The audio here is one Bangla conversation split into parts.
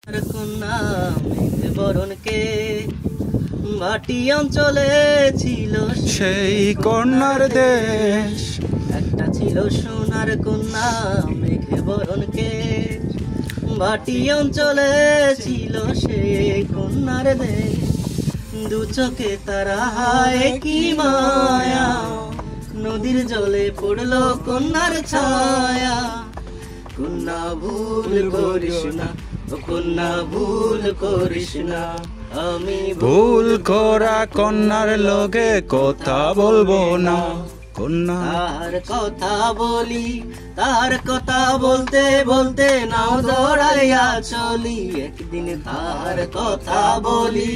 কন্যা মেঘ বরণকে ভাটি অঞ্চলে ছিল সেই কন্যার দেশ। একটা ছিল সোনার কন্যা মেঘ বরণকে ভাটি অঞ্চলে ছিল সেই কন্যার দেশ। দু চোখে তারা হায় কি মায়া, নদীর জলে পড়লো কন্যার ছায়া। কন্যা ভুল করিস না, ও কন্যা ভুল করিস না, আমি ভুল করা কন্যার লগে কথা বলবো না। কন্যা তার কথা বলি, তার কথা বলতে বলতে নাও দৌড়াইয়া চলি। একদিন তার কথা বলি,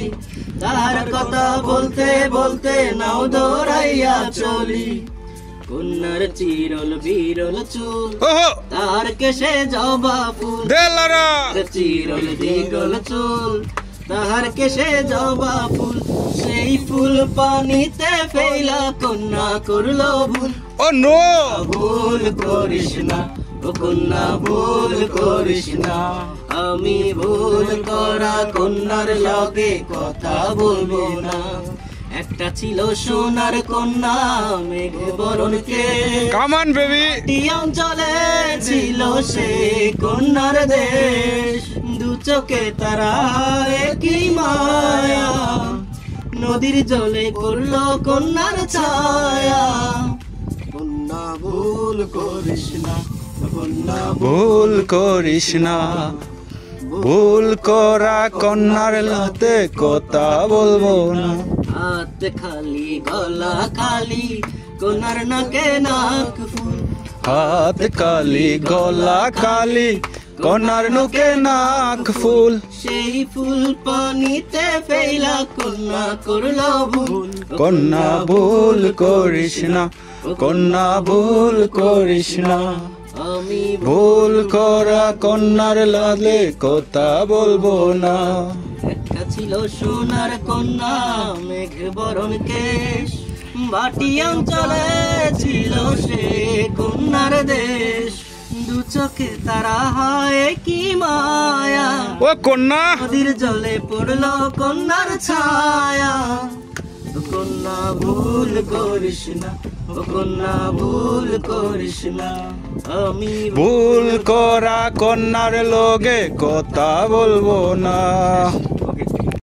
তার কথা বলতে বলতে নাও দৌড়াইয়া চলি। কন্যার চিরল বিরল চুল, ওহো তার কেশে জবা ফুল। দেলারা চিরল দিগল চুল, তাহার কেশে জবা ফুল। সেই ফুল পানিতে ফেলা কন্যা করলো ভুল। ও নো ভুল করিস না, ও কন্যা ভুল করিস না, আমি ভুল করা কন্যার লগে কথা বলবো না। একটা ছিল সোনার কন্যা মেঘ বরণকে, কামান বেবি এই অঞ্চলে ছিল সে কন্যার দেশ। দু চোখে তারা কি মায়া, নদীর জলে করলো কন্যার ছায়া। কন্যা ভুল করিস না, কন্যা ভুল করিস না, ভুল করা কন্যার লতে কথা বলবো না। হাত খালি গলা খালি, কন্যার নাকে নাক ফুল। হাত কালি গলা কালি, কন্যার নুকে নাক ফুল। সেই ফুল পানিতে ফেলা কন্যা করলো ভুল। কন্যা ভুল করিস না, কন্যা ভুল করিস না, আমি ভুল করা কন্যার লালে কথা বলবো না। একটা ছিল সোনার কন্যা মেঘ বরণ কেশ, ভাটি অঞ্চলে ছিল সে কন্যার দেশ। দু চোখে তারা হায় কি মায়া, ও কন্যা নদীর জলে পড়লো কন্যার ছায়া। ও কন্যা ভুল করিস না, ও কন্যা ভুল করিস না, আমি ভুল করা কন্যার লগে কথা বলবো না।